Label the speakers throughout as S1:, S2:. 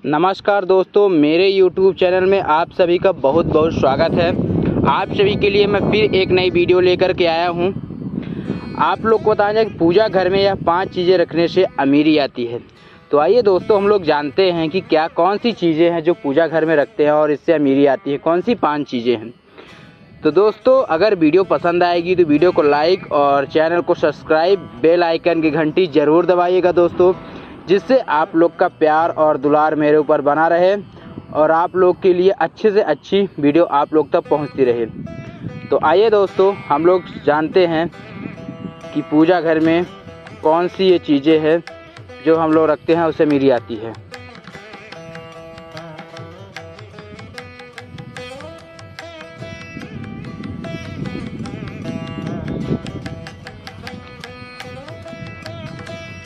S1: नमस्कार दोस्तों, मेरे YouTube चैनल में आप सभी का बहुत बहुत स्वागत है। आप सभी के लिए मैं फिर एक नई वीडियो लेकर के आया हूं। आप लोग को बताना कि पूजा घर में यह 5 चीज़ें रखने से अमीरी आती है। तो आइए दोस्तों, हम लोग जानते हैं कि कौन सी चीज़ें हैं जो पूजा घर में रखते हैं और इससे अमीरी आती है। कौन सी 5 चीज़ें हैं। तो दोस्तों, अगर वीडियो पसंद आएगी तो वीडियो को लाइक और चैनल को सब्सक्राइब, बेल आइकन की घंटी ज़रूर दबाइएगा दोस्तों, जिससे आप लोग का प्यार और दुलार मेरे ऊपर बना रहे और आप लोग के लिए अच्छे से अच्छी वीडियो आप लोग तक पहुंचती रहे। तो आइए दोस्तों, हम लोग जानते हैं कि पूजा घर में कौन सी ये चीज़ें हैं जो हम लोग रखते हैं उससे अमीरी आती है।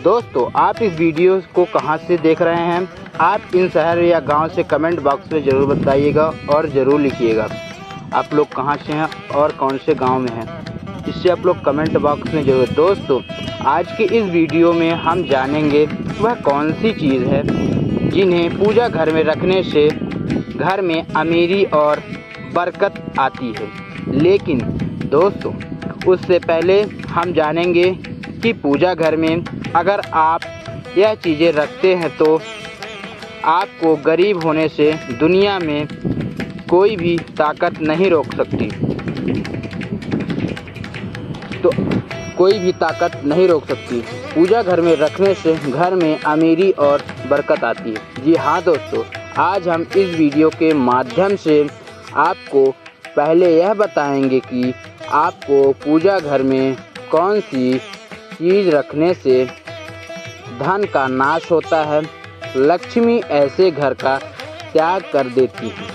S1: दोस्तों, आप इस वीडियो को कहां से देख रहे हैं? आप इन शहर या गांव से कमेंट बॉक्स में ज़रूर बताइएगा और ज़रूर लिखिएगा आप लोग कहां से हैं और कौन से गांव में हैं। इससे आप लोग कमेंट बॉक्स में ज़रूर। दोस्तों, आज के इस वीडियो में हम जानेंगे वह कौन सी चीज़ है जिन्हें पूजा घर में रखने से घर में अमीरी और बरकत आती है। लेकिन दोस्तों, उससे पहले हम जानेंगे कि पूजा घर में अगर आप यह चीज़ें रखते हैं तो आपको गरीब होने से दुनिया में कोई भी ताकत नहीं रोक सकती। तो कोई भी ताकत नहीं रोक सकती। पूजा घर में रखने से घर में अमीरी और बरकत आती है। जी हाँ दोस्तों, आज हम इस वीडियो के माध्यम से आपको पहले यह बताएंगे कि आपको पूजा घर में कौन सी चीज़ रखने से धन का नाश होता है, लक्ष्मी ऐसे घर का त्याग कर देती है।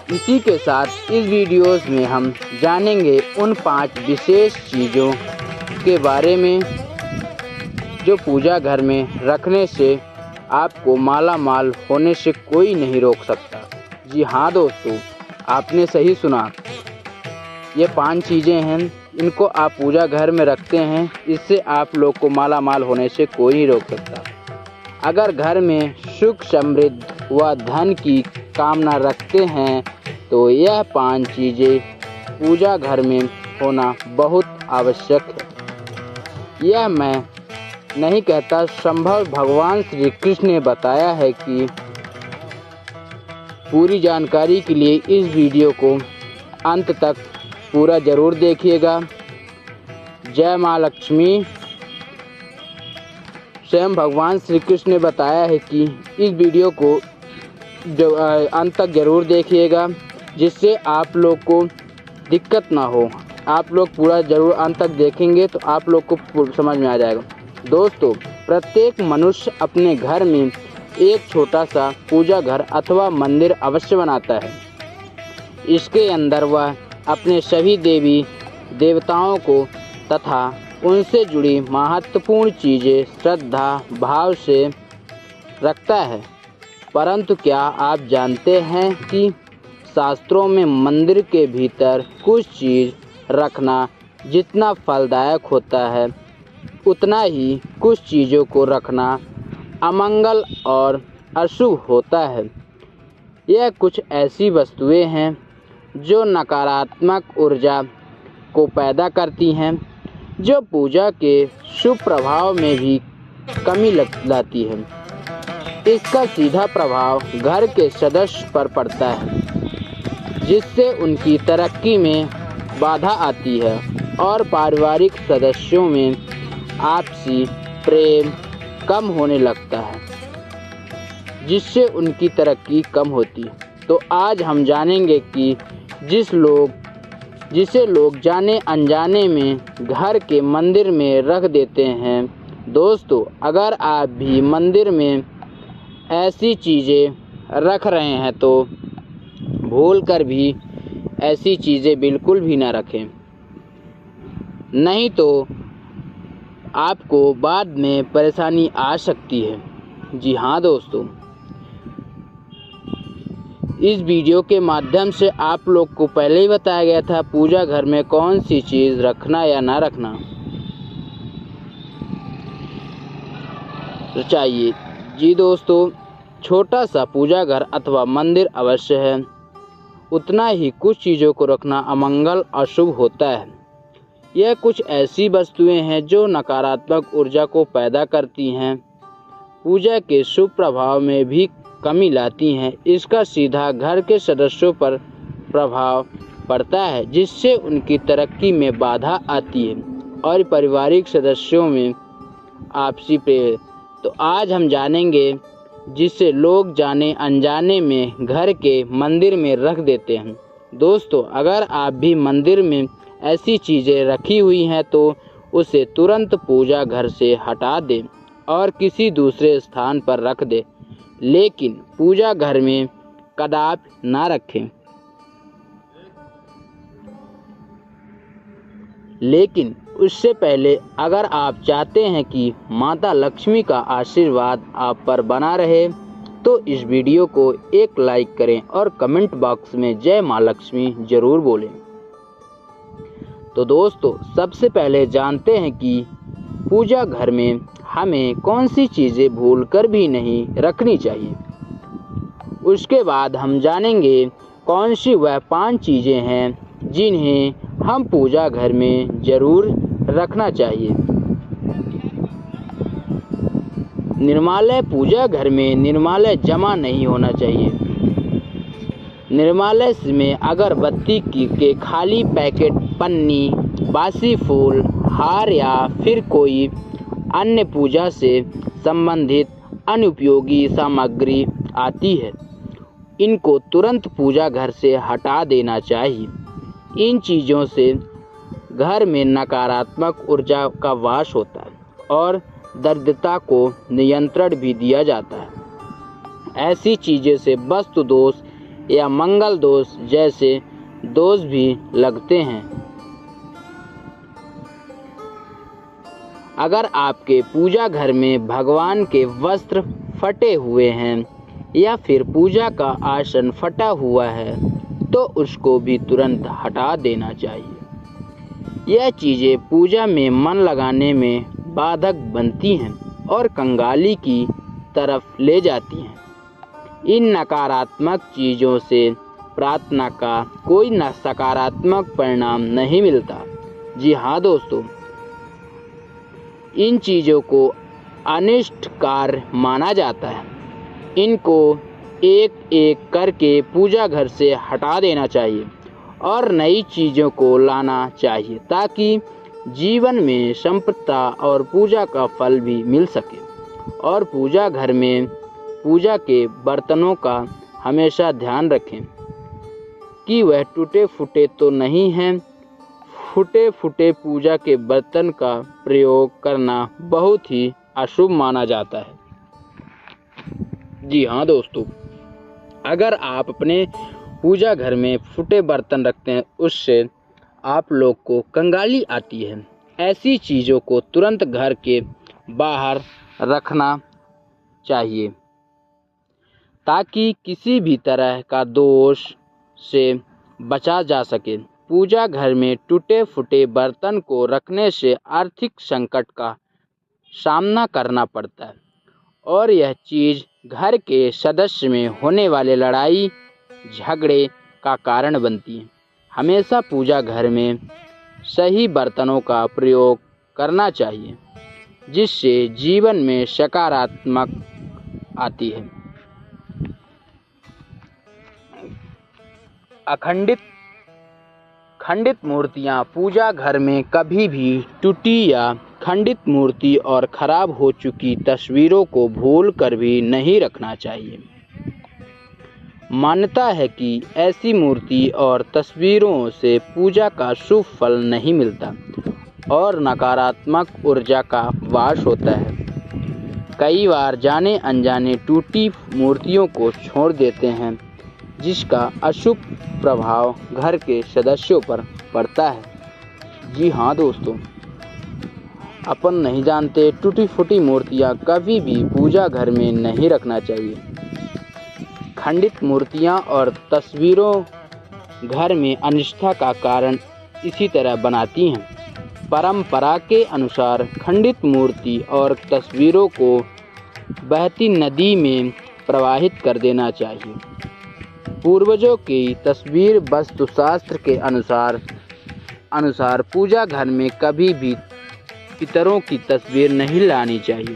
S1: इसी के साथ इस वीडियोस में हम जानेंगे उन 5 विशेष चीज़ों के बारे में जो पूजा घर में रखने से आपको माला माल होने से कोई नहीं रोक सकता। जी हाँ दोस्तों, आपने सही सुना। ये 5 चीज़ें हैं, इनको आप पूजा घर में रखते हैं, इससे आप लोग को माला माल होने से कोई नहीं रोक सकता। अगर घर में सुख समृद्धि व धन की कामना रखते हैं तो यह 5 चीज़ें पूजा घर में होना बहुत आवश्यक है। यह मैं नहीं कहता, संभव भगवान श्री कृष्ण ने बताया है कि पूरी जानकारी के लिए इस वीडियो को अंत तक पूरा ज़रूर देखिएगा। जय माँ लक्ष्मी। स्वयं भगवान श्री कृष्ण ने बताया है कि इस वीडियो को जो अंत तक ज़रूर देखिएगा, जिससे आप लोग को दिक्कत ना हो। आप लोग पूरा ज़रूर अंत तक देखेंगे तो आप लोग को समझ में आ जाएगा। दोस्तों, प्रत्येक मनुष्य अपने घर में एक छोटा सा पूजा घर अथवा मंदिर अवश्य बनाता है। इसके अंदर वह अपने सभी देवी देवताओं को तथा उनसे जुड़ी महत्वपूर्ण चीज़ें श्रद्धा भाव से रखता है। परंतु क्या आप जानते हैं कि शास्त्रों में मंदिर के भीतर कुछ चीज़ रखना जितना फलदायक होता है, उतना ही कुछ चीज़ों को रखना अमंगल और अशुभ होता है। यह कुछ ऐसी वस्तुएं हैं जो नकारात्मक ऊर्जा को पैदा करती हैं, जो पूजा के शुभ प्रभाव में भी कमी लाती है। इसका सीधा प्रभाव घर के सदस्य पर पड़ता है, जिससे उनकी तरक्की में बाधा आती है और पारिवारिक सदस्यों में आपसी प्रेम कम होने लगता है, जिससे उनकी तरक्की कम होती है। तो आज हम जानेंगे कि जिसे लोग जाने अनजाने में घर के मंदिर में रख देते हैं। दोस्तों, अगर आप भी मंदिर में ऐसी चीज़ें रख रहे हैं तो भूल कर भी ऐसी चीज़ें बिल्कुल भी ना रखें, नहीं तो आपको बाद में परेशानी आ सकती है। जी हाँ दोस्तों, इस वीडियो के माध्यम से आप लोग को पहले ही बताया गया था पूजा घर में कौन सी चीज़ रखना या ना रखना चाहिए। जी दोस्तों, छोटा सा पूजा घर अथवा मंदिर अवश्य है, उतना ही कुछ चीज़ों को रखना अमंगल अशुभ होता है। यह कुछ ऐसी वस्तुएं हैं जो नकारात्मक ऊर्जा को पैदा करती हैं, पूजा के शुभ प्रभाव में भी कमी लाती हैं। इसका सीधा घर के सदस्यों पर प्रभाव पड़ता है, जिससे उनकी तरक्की में बाधा आती है और पारिवारिक सदस्यों में आपसी प्रेम। तो आज हम जानेंगे जिसे लोग जाने अनजाने में घर के मंदिर में रख देते हैं। दोस्तों, अगर आप भी मंदिर में ऐसी चीज़ें रखी हुई हैं तो उसे तुरंत पूजा घर से हटा दें और किसी दूसरे स्थान पर रख दें, लेकिन पूजा घर में कदापि ना रखें। लेकिन उससे पहले अगर आप चाहते हैं कि माता लक्ष्मी का आशीर्वाद आप पर बना रहे तो इस वीडियो को एक लाइक करें और कमेंट बॉक्स में जय माँ लक्ष्मी जरूर बोलें। तो दोस्तों, सबसे पहले जानते हैं कि पूजा घर में हमें कौन सी चीज़ें भूलकर भी नहीं रखनी चाहिए। उसके बाद हम जानेंगे कौन सी वह 5 चीज़ें हैं जिन्हें हम पूजा घर में ज़रूर रखना चाहिए। निर्माल्य पूजा घर में निर्माल्य जमा नहीं होना चाहिए। निर्माल्य में अगरबत्ती के खाली पैकेट, पन्नी, बासी फूल, हार या फिर कोई अन्य पूजा से संबंधित अनुपयोगी सामग्री आती है, इनको तुरंत पूजा घर से हटा देना चाहिए। इन चीज़ों से घर में नकारात्मक ऊर्जा का वास होता है और दरिद्रता को नियंत्रण भी दिया जाता है। ऐसी चीज़ों से वास्तु दोष या मंगल दोष जैसे दोष भी लगते हैं। अगर आपके पूजा घर में भगवान के वस्त्र फटे हुए हैं या फिर पूजा का आसन फटा हुआ है तो उसको भी तुरंत हटा देना चाहिए। यह चीज़ें पूजा में मन लगाने में बाधक बनती हैं और कंगाली की तरफ ले जाती हैं। इन नकारात्मक चीज़ों से प्रार्थना का कोई सकारात्मक परिणाम नहीं मिलता। जी हाँ दोस्तों, इन चीज़ों को अनिष्ट कार्य माना जाता है। इनको एक एक करके पूजा घर से हटा देना चाहिए और नई चीज़ों को लाना चाहिए ताकि जीवन में संपन्नता और पूजा का फल भी मिल सके। और पूजा घर में पूजा के बर्तनों का हमेशा ध्यान रखें कि वह टूटे फूटे तो नहीं हैं। फूटे फूटे पूजा के बर्तन का प्रयोग करना बहुत ही अशुभ माना जाता है। जी हाँ दोस्तों, अगर आप अपने पूजा घर में फूटे बर्तन रखते हैं उससे आप लोग को कंगाली आती है। ऐसी चीज़ों को तुरंत घर के बाहर रखना चाहिए ताकि किसी भी तरह का दोष से बचा जा सके। पूजा घर में टूटे फूटे बर्तन को रखने से आर्थिक संकट का सामना करना पड़ता है और यह चीज़ घर के सदस्य में होने वाले लड़ाई झगड़े का कारण बनती है। हमेशा पूजा घर में सही बर्तनों का प्रयोग करना चाहिए जिससे जीवन में सकारात्मक आती है। खंडित मूर्तियाँ पूजा घर में कभी भी टूटी या खंडित मूर्ति और खराब हो चुकी तस्वीरों को भूल कर भी नहीं रखना चाहिए। मान्यता है कि ऐसी मूर्ति और तस्वीरों से पूजा का शुभ फल नहीं मिलता और नकारात्मक ऊर्जा का वास होता है। कई बार जाने अनजाने टूटी मूर्तियों को छोड़ देते हैं जिसका अशुभ प्रभाव घर के सदस्यों पर पड़ता है। जी हाँ दोस्तों, अपन नहीं जानते टूटी फूटी मूर्तियाँ कभी भी पूजा घर में नहीं रखना चाहिए। खंडित मूर्तियाँ और तस्वीरों घर में अनिष्टता का कारण इसी तरह बनाती हैं। परंपरा के अनुसार खंडित मूर्ति और तस्वीरों को बहती नदी में प्रवाहित कर देना चाहिए। पूर्वजों की तस्वीर वास्तुशास्त्र के अनुसार पूजा घर में कभी भी पितरों की तस्वीर नहीं लानी चाहिए।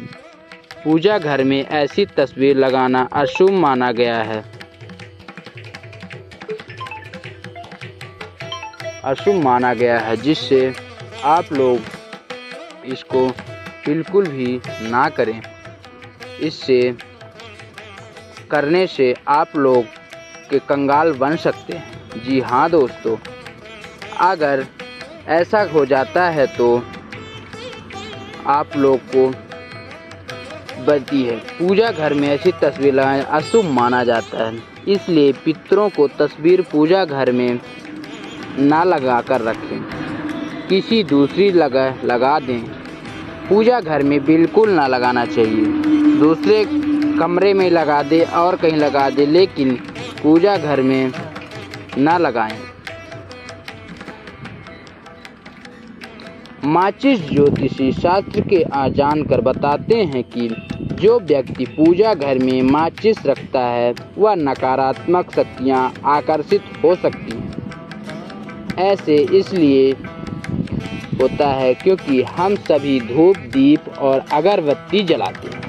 S1: पूजा घर में ऐसी तस्वीर लगाना अशुभ माना गया है, जिससे आप लोग इसको बिल्कुल भी ना करें। इससे करने से आप लोग के कंगाल बन सकते हैं। जी हाँ दोस्तों, अगर ऐसा हो जाता है तो आप लोग को बनती है। पूजा घर में ऐसी तस्वीर लगाना अशुभ माना जाता है, इसलिए पितरों को तस्वीर पूजा घर में ना लगा कर रखें, किसी दूसरी लगा दें। पूजा घर में बिल्कुल ना लगाना चाहिए। दूसरे कमरे में लगा दे और कहीं लगा दे, लेकिन पूजा घर में ना लगाएं। माचिस ज्योतिषी शास्त्र के जानकर बताते हैं कि जो व्यक्ति पूजा घर में माचिस रखता है वह नकारात्मक शक्तियाँ आकर्षित हो सकती हैं। ऐसे इसलिए होता है क्योंकि हम सभी धूप, दीप और अगरबत्ती जलाते हैं।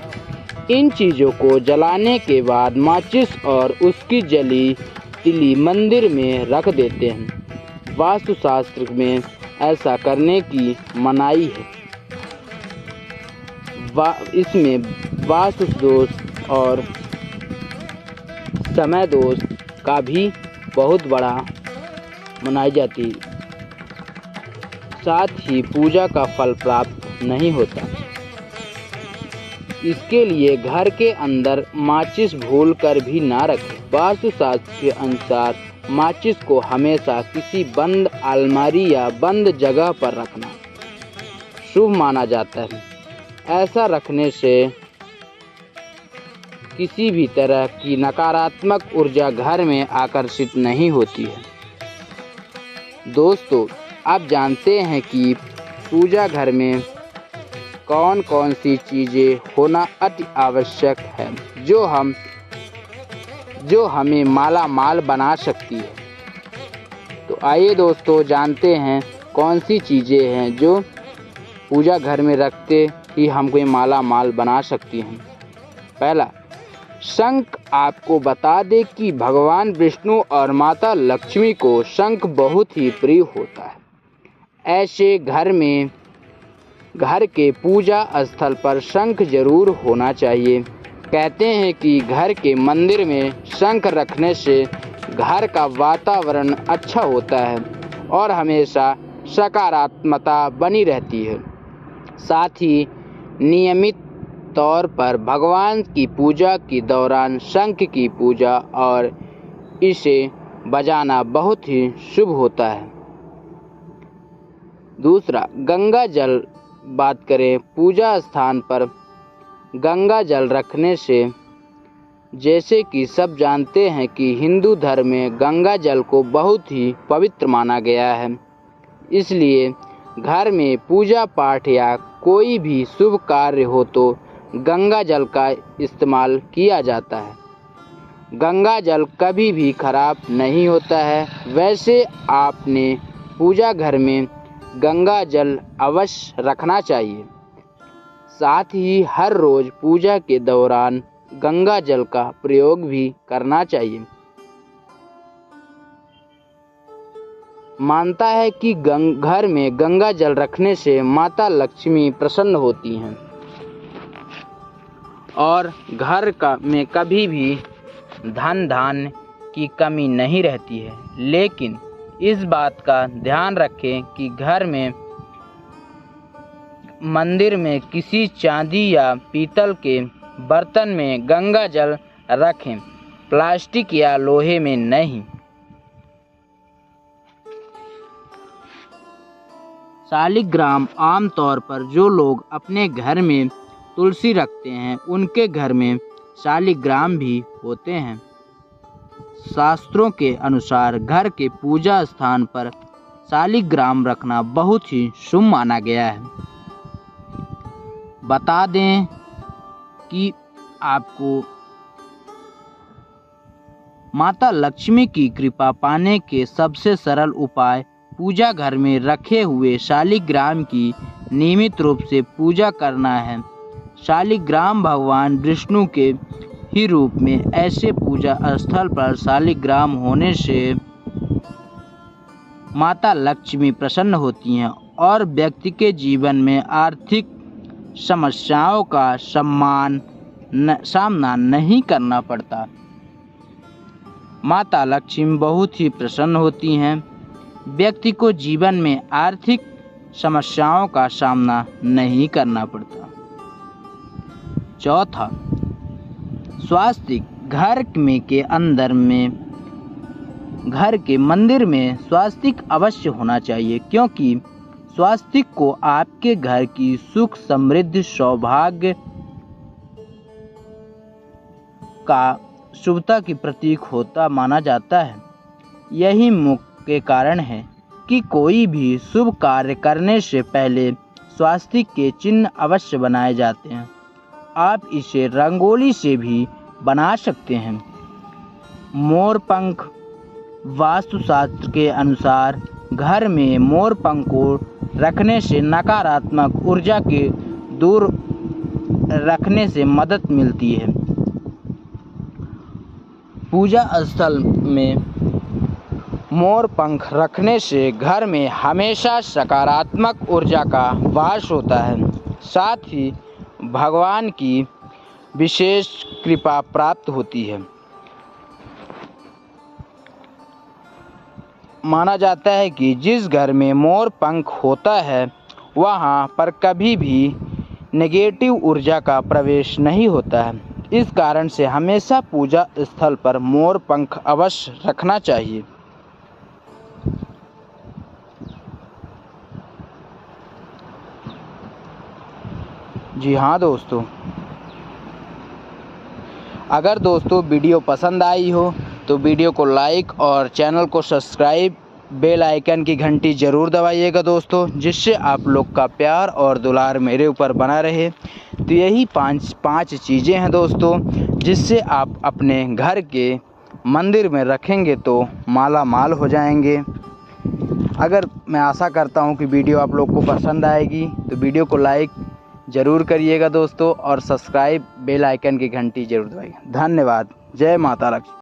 S1: इन चीज़ों को जलाने के बाद माचिस और उसकी जली तिली मंदिर में रख देते हैं। वास्तुशास्त्र में ऐसा करने की मनाही है। इसमें वास्तु दोष और समय दोष का भी बहुत बड़ा मनाई जाती है। साथ ही पूजा का फल प्राप्त नहीं होता। इसके लिए घर के अंदर माचिस भूल कर भी ना रखें। वास्तुशास्त्र के अनुसार माचिस को हमेशा किसी बंद अलमारी या बंद जगह पर रखना शुभ माना जाता है। ऐसा रखने से किसी भी तरह की नकारात्मक ऊर्जा घर में आकर्षित नहीं होती है। दोस्तों, आप जानते हैं कि पूजा घर में कौन कौन सी चीज़ें होना अति आवश्यक है जो हमें माला माल बना सकती है। तो आइए दोस्तों जानते हैं कौन सी चीज़ें हैं जो पूजा घर में रखते ही हमको माला माल बना सकती हैं। पहला, शंख। आपको बता दें कि भगवान विष्णु और माता लक्ष्मी को शंख बहुत ही प्रिय होता है। ऐसे घर के पूजा स्थल पर शंख जरूर होना चाहिए। कहते हैं कि घर के मंदिर में शंख रखने से घर का वातावरण अच्छा होता है और हमेशा सकारात्मकता बनी रहती है। साथ ही नियमित तौर पर भगवान की पूजा के दौरान शंख की पूजा और इसे बजाना बहुत ही शुभ होता है। दूसरा, गंगा जल। बात करें पूजा स्थान पर गंगा जल रखने से, जैसे कि सब जानते हैं कि हिंदू धर्म में गंगा जल को बहुत ही पवित्र माना गया है। इसलिए घर में पूजा पाठ या कोई भी शुभ कार्य हो तो गंगा जल का इस्तेमाल किया जाता है। गंगा जल कभी भी खराब नहीं होता है। वैसे आपने पूजा घर में गंगा जल अवश्य रखना चाहिए। साथ ही हर रोज पूजा के दौरान गंगा जल का प्रयोग भी करना चाहिए। मानता है कि घर में गंगा जल रखने से माता लक्ष्मी प्रसन्न होती हैं और घर में कभी भी धन धान्य की कमी नहीं रहती है। लेकिन इस बात का ध्यान रखें कि घर में मंदिर में किसी चांदी या पीतल के बर्तन में गंगा जल रखें, प्लास्टिक या लोहे में नहीं। शालिग्राम। आमतौर पर जो लोग अपने घर में तुलसी रखते हैं उनके घर में शालिग्राम भी होते हैं। शास्त्रों के अनुसार घर के पूजा स्थान पर शालिग्राम रखना बहुत ही शुभ माना गया है। बता दें कि आपको माता लक्ष्मी की कृपा पाने के सबसे सरल उपाय पूजा घर में रखे हुए शालिग्राम की नियमित रूप से पूजा करना है। शालिग्राम भगवान विष्णु के ही रूप में ऐसे पूजा स्थल पर शालिग्राम होने से माता लक्ष्मी प्रसन्न होती हैं और व्यक्ति के जीवन में आर्थिक समस्याओं का सामना नहीं करना पड़ता। माता लक्ष्मी बहुत ही प्रसन्न होती हैं, व्यक्ति को जीवन में आर्थिक समस्याओं का सामना नहीं करना पड़ता। चौथा, स्वास्तिक घर के मंदिर में स्वास्तिक अवश्य होना चाहिए, क्योंकि स्वास्तिक को आपके घर की सुख समृद्धि सौभाग्य का शुभता की प्रतीक होता माना जाता है। यही मुख्य कारण है कि कोई भी शुभ कार्य करने से पहले स्वास्तिक के चिन्ह अवश्य बनाए जाते हैं। आप इसे रंगोली से भी बना सकते हैं। मोर पंख वास्तुशास्त्र के अनुसार घर में मोर पंख को रखने से नकारात्मक ऊर्जा के दूर रखने से मदद मिलती है। पूजा स्थल में मोर पंख रखने से घर में हमेशा सकारात्मक ऊर्जा का वास होता है, साथ ही भगवान की विशेष कृपा प्राप्त होती है। माना जाता है कि जिस घर में मोर पंख होता है वहाँ पर कभी भी नेगेटिव ऊर्जा का प्रवेश नहीं होता है। इस कारण से हमेशा पूजा स्थल पर मोर पंख अवश्य रखना चाहिए। जी हाँ दोस्तों, अगर दोस्तों वीडियो पसंद आई हो तो वीडियो को लाइक और चैनल को सब्सक्राइब, बेल आइकन की घंटी ज़रूर दबाइएगा दोस्तों, जिससे आप लोग का प्यार और दुलार मेरे ऊपर बना रहे। तो यही पांच चीज़ें हैं दोस्तों, जिससे आप अपने घर के मंदिर में रखेंगे तो माला माल हो जाएंगे। अगर मैं आशा करता हूँ कि वीडियो आप लोग को पसंद आएगी तो वीडियो को लाइक ज़रूर करिएगा दोस्तों और सब्सक्राइब, बेल आइकन की घंटी ज़रूर दबाइएगा। धन्यवाद। जय माता लक्ष्मी।